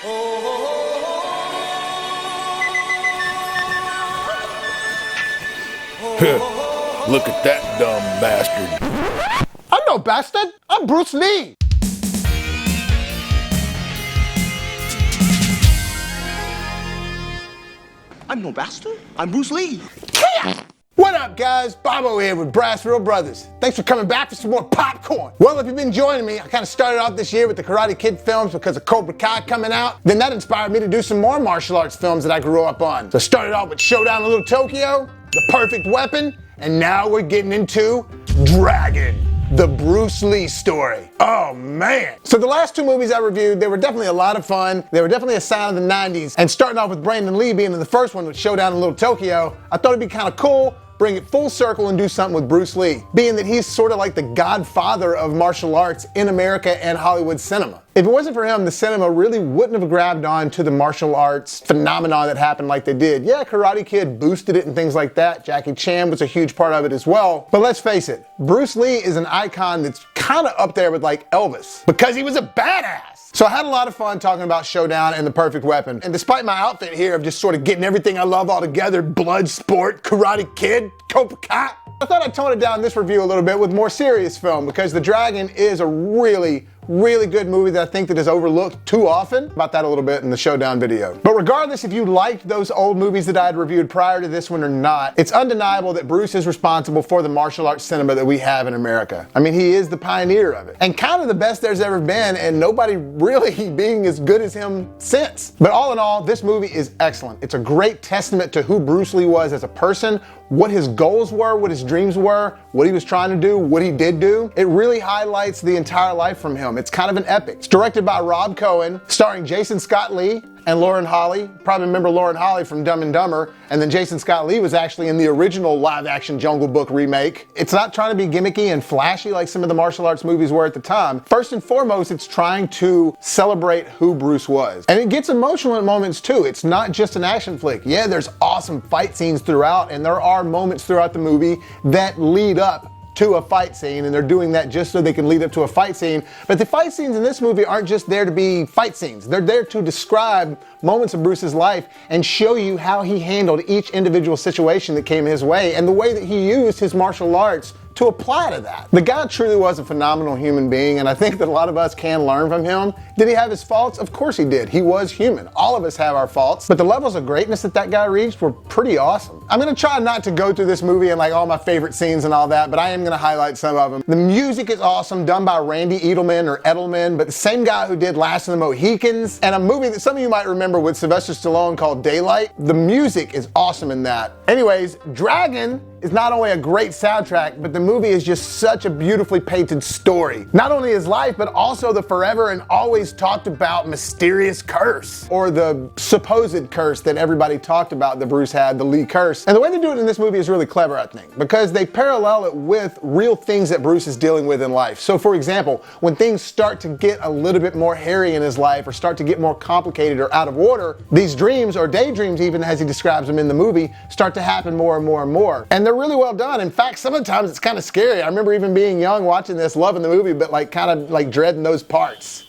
Look at that dumb bastard. I'm no bastard. I'm Bruce Lee. I'm no bastard. I'm Bruce Lee. What up, guys? Bobo here with BrassReel Brothers. Thanks for coming back for some more popcorn. Well, if you've been joining me, I kind of started off this year with the Karate Kid films because of Cobra Kai coming out. Then that inspired me to do some more martial arts films that I grew up on. So I started off with Showdown in Little Tokyo, The Perfect Weapon, and now we're getting into Dragon, the Bruce Lee story. Oh man. So the last two movies I reviewed, they were definitely a lot of fun. They were definitely a sign of the 90s. And starting off with Brandon Lee being in the first one with Showdown in Little Tokyo, I thought it'd be kind of cool, bring it full circle and do something with Bruce Lee, being that he's sort of like the godfather of martial arts in America and Hollywood cinema. If it wasn't for him, the cinema really wouldn't have grabbed on to the martial arts phenomenon that happened like they did. Yeah, Karate Kid boosted it and things like that. Jackie Chan was a huge part of it as well. But let's face it, Bruce Lee is an icon that's kind of up there with like Elvis because he was a badass. So I had a lot of fun talking about Showdown and The Perfect Weapon. And despite my outfit here of just sort of getting everything I love all together, blood, sport, Karate Kid, Cobra Kai, I thought I'd tone it down in this review a little bit with more serious film because The Dragon is a really good movie that I think that is overlooked too often. About that a little bit in the Showdown video. But regardless if you liked those old movies that I had reviewed prior to this one or not, it's undeniable that Bruce is responsible for the martial arts cinema that we have in America. I mean, he is the pioneer of it. And kind of the best there's ever been, and nobody really being as good as him since. But all in all, this movie is excellent. It's a great testament to who Bruce Lee was as a person, what his goals were, what his dreams were, what he was trying to do, what he did do. It really highlights the entire life from him. It's kind of an epic. It's directed by Rob Cohen, starring Jason Scott Lee and Lauren Holly. Probably remember Lauren Holly from Dumb and Dumber, and then Jason Scott Lee was actually in the original live-action Jungle Book remake. It's not trying to be gimmicky and flashy like some of the martial arts movies were at the time. First and foremost, it's trying to celebrate who Bruce was. And it gets emotional at moments too. It's not just an action flick. Yeah, there's awesome fight scenes throughout, and there are moments throughout the movie that lead up to a fight scene, and they're doing that just so they can lead up to a fight scene. But the fight scenes in this movie aren't just there to be fight scenes. They're there to describe moments of Bruce's life and show you how he handled each individual situation that came his way and the way that he used his martial arts to apply to that. The guy truly was a phenomenal human being, and I think that a lot of us can learn from him. Did he have his faults? Of course he did. He was human. All of us have our faults, but the levels of greatness that guy reached were pretty awesome. I'm gonna try not to go through this movie and like all my favorite scenes and all that, but I am gonna highlight some of them. The music is awesome, done by Randy Edelman, but the same guy who did Last of the Mohicans, and a movie that some of you might remember with Sylvester Stallone called Daylight. The music is awesome in that. Anyways, Dragon is not only a great soundtrack, but the movie is just such a beautifully painted story. Not only his life, but also the forever and always talked about mysterious curse, or the supposed curse that everybody talked about that Bruce had, the Lee curse. And the way they do it in this movie is really clever, I think, because they parallel it with real things that Bruce is dealing with in life. So for example, when things start to get a little bit more hairy in his life or start to get more complicated or out of order, these dreams, or daydreams even as he describes them in the movie, start to happen more and more and more. And they're really well done. In fact, sometimes it's kind of scary. I remember even being young watching this, loving the movie, but like kind of like dreading those parts.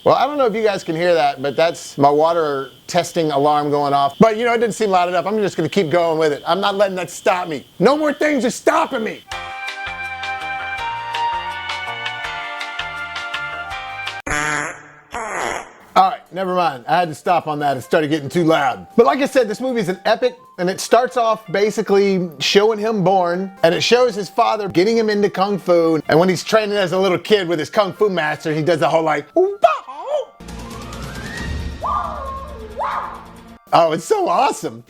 Well, I don't know if you guys can hear that, but that's my water testing alarm going off. But you know, it didn't seem loud enough. I'm just gonna keep going with it. I'm not letting that stop me. No more things are stopping me. Alright, never mind. I had to stop on that. It started getting too loud. But like I said, this movie is an epic, and it starts off basically showing him born, and it shows his father getting him into Kung Fu, and when he's training as a little kid with his Kung Fu master, he does the whole like, oh, it's so awesome.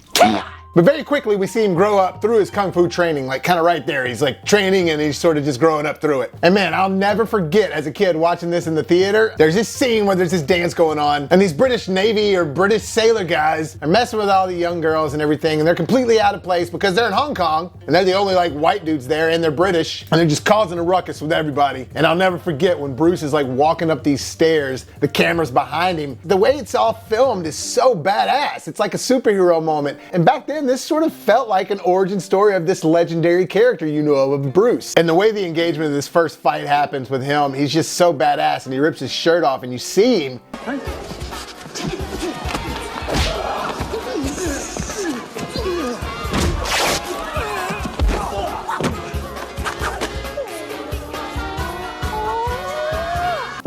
But very quickly we see him grow up through his Kung Fu training, like kind of right there. He's like training and he's sort of just growing up through it. And man, I'll never forget as a kid watching this in the theater, there's this scene where there's this dance going on and these British Navy or British sailor guys are messing with all the young girls and everything, and they're completely out of place because they're in Hong Kong and they're the only like white dudes there and they're British and they're just causing a ruckus with everybody. And I'll never forget when Bruce is like walking up these stairs, the camera's behind him. The way it's all filmed is so badass. It's like a superhero moment. And back then again, this sort of felt like an origin story of this legendary character you know of Bruce. And the way the engagement of this first fight happens with him, he's just so badass, and he rips his shirt off and you see him.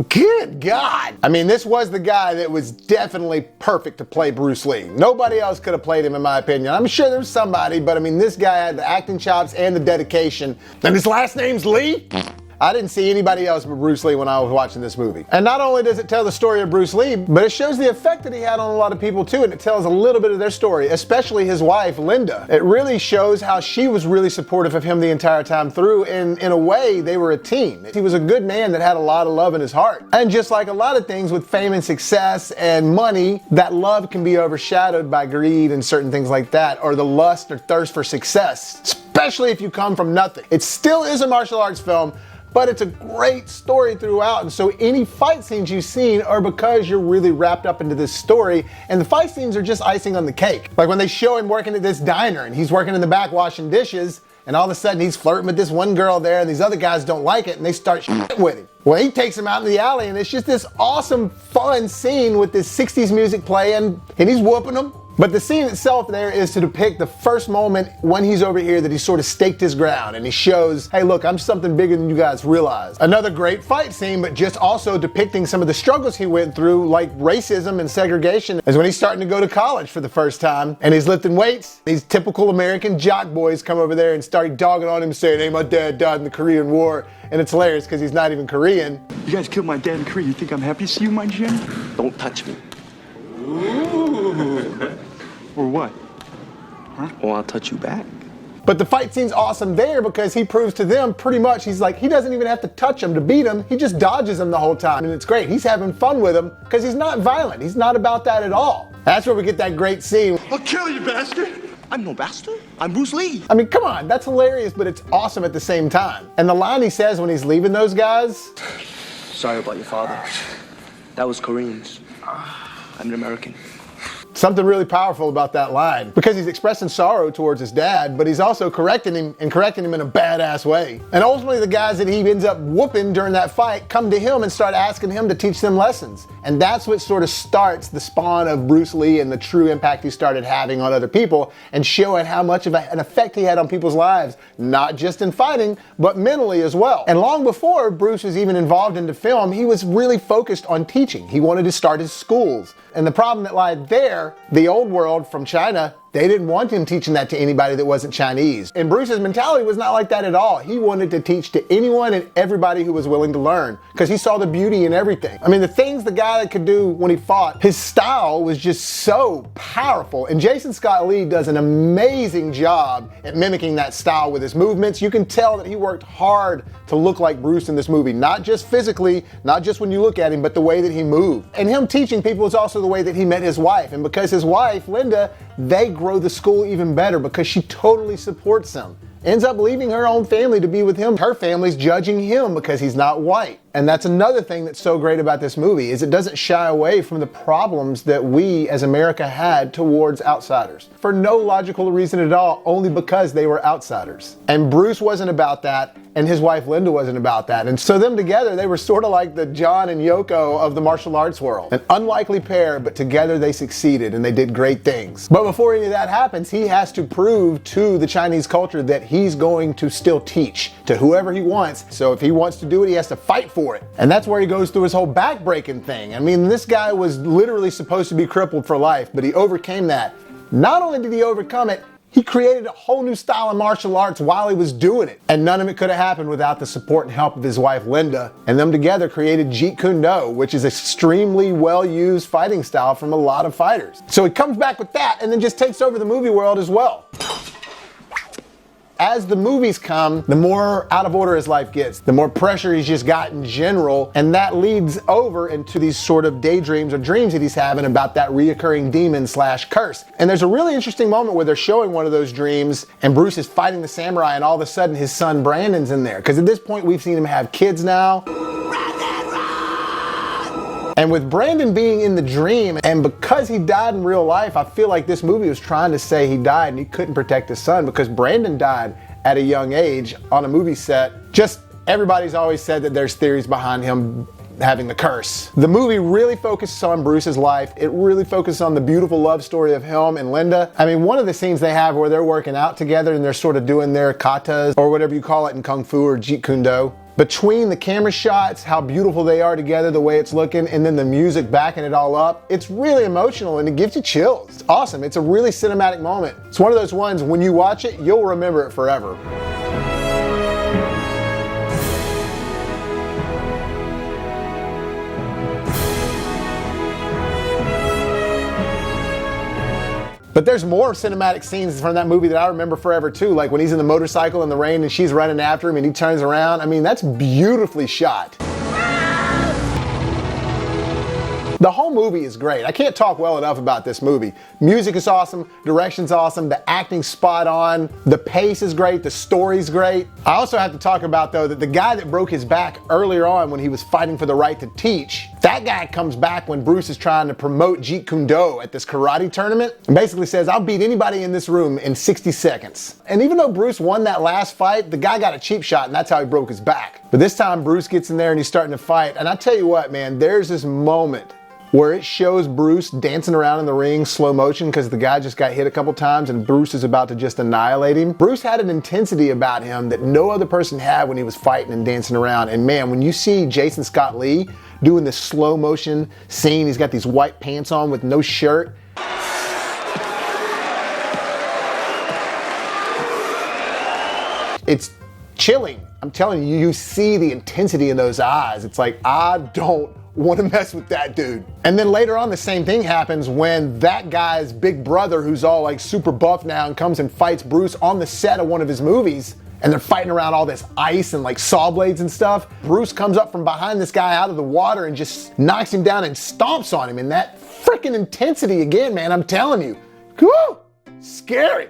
Good God. I mean, this was the guy that was definitely perfect to play Bruce Lee. Nobody else could have played him, in my opinion. I'm sure there was somebody, but I mean, this guy had the acting chops and the dedication. And his last name's Lee? I didn't see anybody else but Bruce Lee when I was watching this movie. And not only does it tell the story of Bruce Lee, but it shows the effect that he had on a lot of people too, and it tells a little bit of their story, especially his wife, Linda. It really shows how she was really supportive of him the entire time through, and in a way, they were a team. He was a good man that had a lot of love in his heart. And just like a lot of things with fame and success and money, that love can be overshadowed by greed and certain things like that, or the lust or thirst for success, especially if you come from nothing. It still is a martial arts film, but it's a great story throughout, and so any fight scenes you've seen are because you're really wrapped up into this story, and the fight scenes are just icing on the cake. Like when they show him working at this diner, and he's working in the back washing dishes, and all of a sudden he's flirting with this one girl there, and these other guys don't like it, and they start shit with him. Well, he takes him out in the alley, and it's just this awesome, fun scene with this 60s music playing, and he's whooping them. But the scene itself there is to depict the first moment when he's over here that he sort of staked his ground, and he shows, hey look, I'm something bigger than you guys realize. Another great fight scene, but just also depicting some of the struggles he went through, like racism and segregation, is when he's starting to go to college for the first time, and he's lifting weights. These typical American jock boys come over there and start dogging on him, saying, hey, my dad died in the Korean War, and it's hilarious because he's not even Korean. You guys killed my dad in Korea. You think I'm happy to see you, my Jen? Don't touch me. Ooh. Or what? Huh? Well, I'll touch you back. But the fight scene's awesome there because he proves to them pretty much, he's like, he doesn't even have to touch them to beat him. He just dodges them the whole time. And it's great. He's having fun with them because he's not violent. He's not about that at all. That's where we get that great scene. I'll kill you, bastard. I'm no bastard. I'm Bruce Lee. I mean, come on. That's hilarious, but it's awesome at the same time. And the line he says when he's leaving those guys. Sorry about your father. That was Koreans. I'm an American. Something really powerful about that line, because he's expressing sorrow towards his dad, but he's also correcting him in a badass way. And ultimately the guys that he ends up whooping during that fight come to him and start asking him to teach them lessons. And that's what sort of starts the spawn of Bruce Lee and the true impact he started having on other people, and showing how much of an effect he had on people's lives, not just in fighting, but mentally as well. And long before Bruce was even involved in the film, he was really focused on teaching. He wanted to start his schools. And the problem that lied there, the old world from China, they didn't want him teaching that to anybody that wasn't Chinese. And Bruce's mentality was not like that at all. He wanted to teach to anyone and everybody who was willing to learn, because he saw the beauty in everything. I mean, the things the guy could do when he fought, his style was just so powerful. And Jason Scott Lee does an amazing job at mimicking that style with his movements. You can tell that he worked hard to look like Bruce in this movie, not just physically, not just when you look at him, but the way that he moved. And him teaching people is also the way that he met his wife. And because his wife, Linda, they grow the school even better because she totally supports him. Ends up leaving her own family to be with him. Her family's judging him because he's not white. And that's another thing that's so great about this movie, is it doesn't shy away from the problems that we as America had towards outsiders. For no logical reason at all, only because they were outsiders. And Bruce wasn't about that, and his wife Linda wasn't about that. And so them together, they were sort of like the John and Yoko of the martial arts world. An unlikely pair, but together they succeeded and they did great things. But before any of that happens, he has to prove to the Chinese culture that he's going to still teach to whoever he wants. So if he wants to do it, he has to fight for it. And that's where he goes through his whole back-breaking thing. I mean, this guy was literally supposed to be crippled for life, but he overcame that. Not only did he overcome it, he created a whole new style of martial arts while he was doing it. And none of it could have happened without the support and help of his wife, Linda. And them together created Jeet Kune Do, which is extremely well-used fighting style from a lot of fighters. So he comes back with that and then just takes over the movie world as well. As the movies come, the more out of order his life gets, the more pressure he's just got in general, and that leads over into these sort of daydreams or dreams that he's having about that reoccurring demon / curse. And there's a really interesting moment where they're showing one of those dreams, and Bruce is fighting the samurai, and all of a sudden his son Brandon's in there. Because at this point we've seen him have kids now. And with Brandon being in the dream, and because he died in real life, I feel like this movie was trying to say he died and he couldn't protect his son, because Brandon died at a young age on a movie set. Just everybody's always said that there's theories behind him having the curse. The movie really focuses on Bruce's life. It really focuses on the beautiful love story of him and Linda. I mean, one of the scenes they have where they're working out together and they're sort of doing their katas, or whatever you call it in Kung Fu, or Jeet Kune Do. Between the camera shots, how beautiful they are together, the way it's looking, and then the music backing it all up, it's really emotional and it gives you chills. It's awesome. It's a really cinematic moment. It's one of those ones, when you watch it, you'll remember it forever. But there's more cinematic scenes from that movie that I remember forever too, like when he's in the motorcycle in the rain and she's running after him and he turns around. I mean, that's beautifully shot. The whole movie is great. I can't talk well enough about this movie. Music is awesome, direction's awesome, the acting's spot on, the pace is great, the story's great. I also have to talk about, though, that the guy that broke his back earlier on when he was fighting for the right to teach, that guy comes back when Bruce is trying to promote Jeet Kune Do at this karate tournament and basically says, I'll beat anybody in this room in 60 seconds. And even though Bruce won that last fight, the guy got a cheap shot and that's how he broke his back. But this time Bruce gets in there and he's starting to fight. And I tell you what, man, there's this moment where it shows Bruce dancing around in the ring, slow motion, because the guy just got hit a couple times and Bruce is about to just annihilate him. Bruce had an intensity about him that no other person had when he was fighting and dancing around. And man, when you see Jason Scott Lee doing this slow motion scene, he's got these white pants on with no shirt. It's chilling. I'm telling you, you see the intensity in those eyes. It's like, I don't want to mess with that dude. And then later on, the same thing happens when that guy's big brother, who's all like super buff now, and comes and fights Bruce on the set of one of his movies, and they're fighting around all this ice and like saw blades and stuff. Bruce comes up from behind this guy out of the water and just knocks him down and stomps on him. And that freaking intensity again, man, I'm telling you, whoo, scary.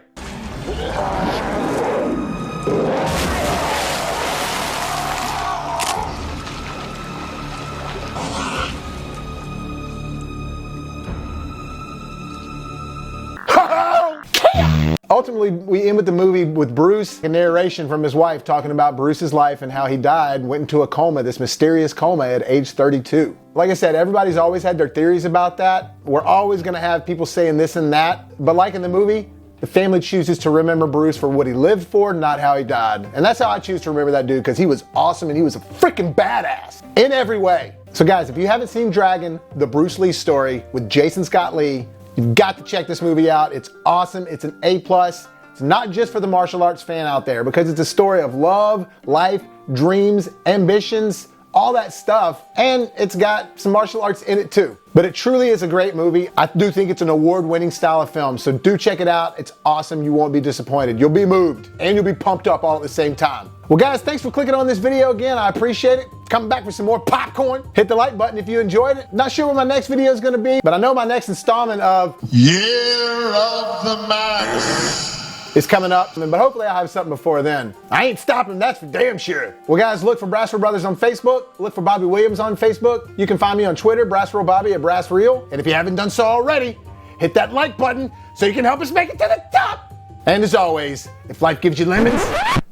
Ultimately, we end with the movie with Bruce, a narration from his wife talking about Bruce's life and how he died, went into a coma, this mysterious coma at age 32. Like I said, everybody's always had their theories about that. We're always gonna have people saying this and that, but like in the movie, the family chooses to remember Bruce for what he lived for, not how he died. And that's how I choose to remember that dude, because he was awesome and he was a freaking badass in every way. So guys, if you haven't seen Dragon, the Bruce Lee story with Jason Scott Lee, you've got to check this movie out. It's awesome. It's an A+. It's not just for the martial arts fan out there, because it's a story of love, life, dreams, ambitions, all that stuff. And it's got some martial arts in it too. But it truly is a great movie. I do think it's an award-winning style of film. So do check it out. It's awesome. You won't be disappointed. You'll be moved and you'll be pumped up all at the same time. Well guys, thanks for clicking on this video again. I appreciate it. Coming back for some more popcorn. Hit the like button if you enjoyed it. Not sure what my next video is going to be, but I know my next installment of Year of the Mouse is coming up, but hopefully I'll have something before then. I ain't stopping, that's for damn sure. Well guys, look for BrassReel Brothers on Facebook. Look for Bobby Williams on Facebook. You can find me on Twitter, BrassReel Bobby at BrassReel. And if you haven't done so already, hit that like button so you can help us make it to the top. And as always, if life gives you lemons,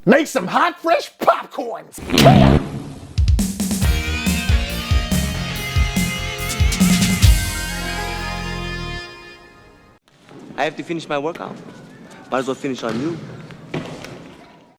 make some hot, fresh popcorns. I have to finish my workout. Might as well finish on you.